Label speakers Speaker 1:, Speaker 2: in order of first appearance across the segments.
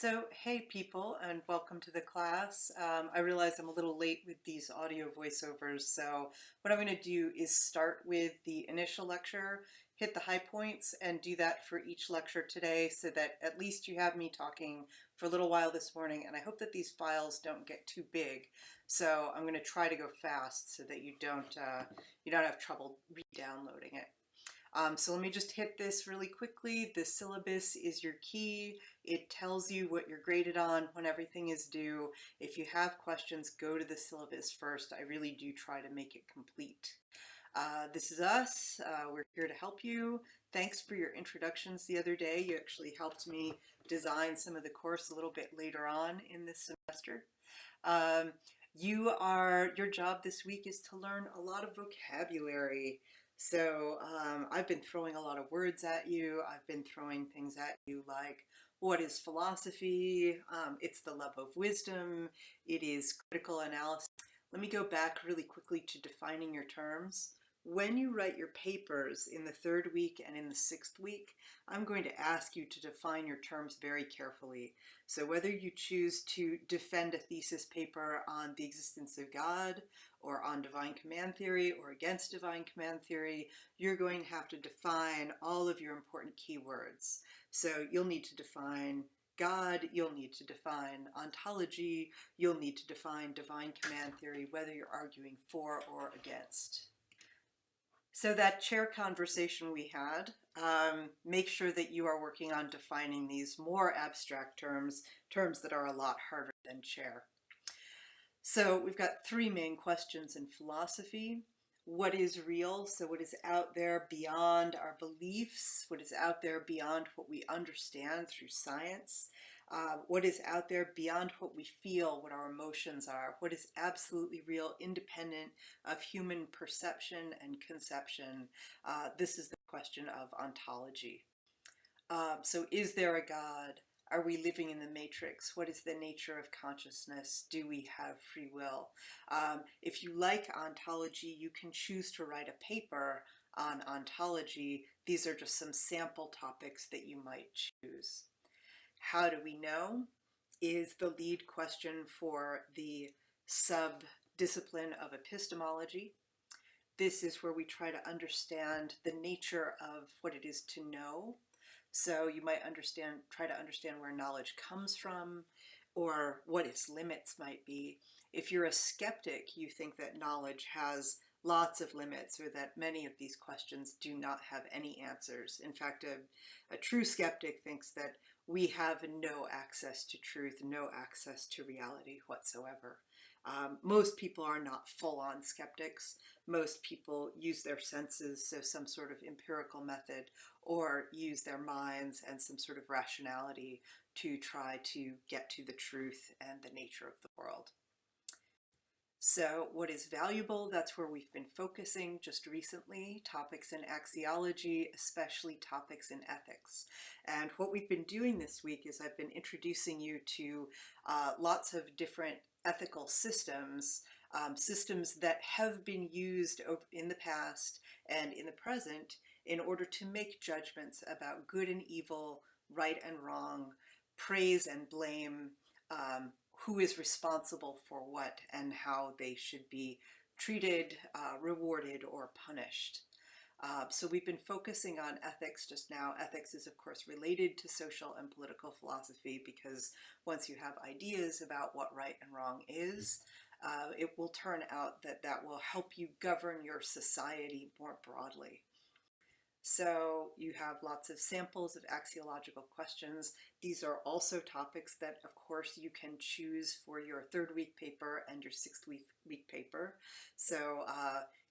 Speaker 1: So, hey people, and welcome to the class. I realize I'm a little late with these audio voiceovers, so what I'm going to do is start with the initial lecture, hit the high points, and do that for each lecture today so that at least you have me talking for a little while this morning, and I hope that these files don't get too big. So I'm going to try to go fast so that you don't have trouble re-downloading it. So let me just hit this really quickly. The syllabus is your key. It tells you what you're graded on, when everything is due. If you have questions, go to the syllabus first. I really do try to make it complete. This is us. We're here to help you. Thanks for your introductions the other day. You actually helped me design some of the course a little bit later on in this semester. Um, your job this week is to learn a lot of vocabulary. So I've been throwing a lot of words at you. I've been throwing things at you like, what is philosophy? It's the love of wisdom. It is critical analysis. Let me go back really quickly to defining your terms. When you write your papers in the third week and in the sixth week, I'm going to ask you to define your terms very carefully. So whether you choose to defend a thesis paper on the existence of God, or on divine command theory, or against divine command theory, you're going to have to define all of your important keywords. So you'll need to define God, you'll need to define ontology, you'll need to define divine command theory, whether you're arguing for or against. So that chair conversation we had, make sure that you are working on defining these more abstract terms that are a lot harder than chair. So we've got three main questions in philosophy. What is real? So what is out there beyond our beliefs? What is out there beyond what we understand through science? What is out there beyond what we feel, what our emotions are? What is absolutely real, independent of human perception and conception? This is the question of ontology. So is there a God? Are we living in the matrix? What is the nature of consciousness? Do we have free will? If you like ontology, you can choose to write a paper on ontology. These are just some sample topics that you might choose. How do we know is the lead question for the sub-discipline of epistemology. This is where we try to understand the nature of what it is to know. So you might try to understand where knowledge comes from, or what its limits might be. If you're a skeptic, you think that knowledge has lots of limits, or that many of these questions do not have any answers. In fact, a true skeptic thinks that we have no access to truth, no access to reality whatsoever. Most people are not full-on skeptics. Most people use their senses, so some sort of empirical method, or use their minds and some sort of rationality to try to get to the truth and the nature of the world. So what is valuable? That's where we've been focusing just recently, topics in axiology, especially topics in ethics. And what we've been doing this week is I've been introducing you to lots of different ethical systems, systems that have been used in the past and in the present in order to make judgments about good and evil, right and wrong, praise and blame, who is responsible for what, and how they should be treated, rewarded, or punished. So we've been focusing on ethics just now. Ethics is, of course, related to social and political philosophy, because once you have ideas about what right and wrong is, it will turn out that that will help you govern your society more broadly. So you have lots of samples of axiological questions. These are also topics that, of course, you can choose for your third week paper and your sixth week paper. So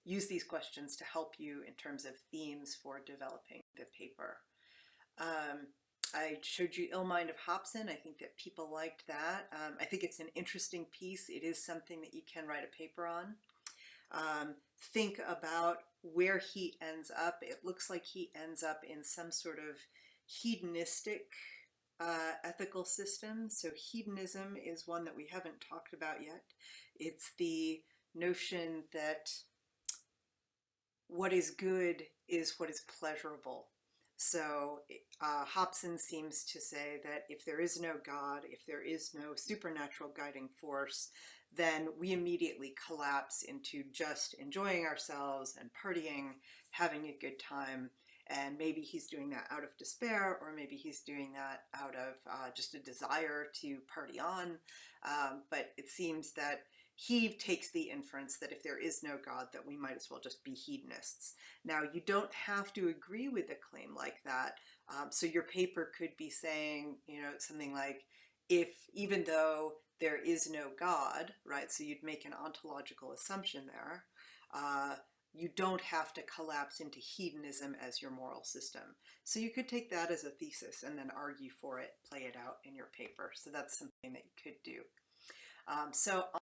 Speaker 1: use these questions to help you in terms of themes for developing the paper. I showed you Ill Mind of Hobson. I think that people liked that. I think it's an interesting piece. It is something that you can write a paper on. Think about where he ends up. It looks like he ends up in some sort of hedonistic ethical system. So hedonism is one that we haven't talked about yet. It's the notion that what is good is what is pleasurable. So Hobson seems to say that if there is no God, if there is no supernatural guiding force, then we immediately collapse into just enjoying ourselves and partying, having a good time. And maybe he's doing that out of despair, or maybe he's doing that out of just a desire to party on. But it seems that he takes the inference that if there is no God, that we might as well just be hedonists. Now, you don't have to agree with a claim like that. So your paper could be saying, something like, if even though there is no God, right? So you'd make an ontological assumption there. You don't have to collapse into hedonism as your moral system. So you could take that as a thesis and then argue for it, play it out in your paper. So that's something that you could do. So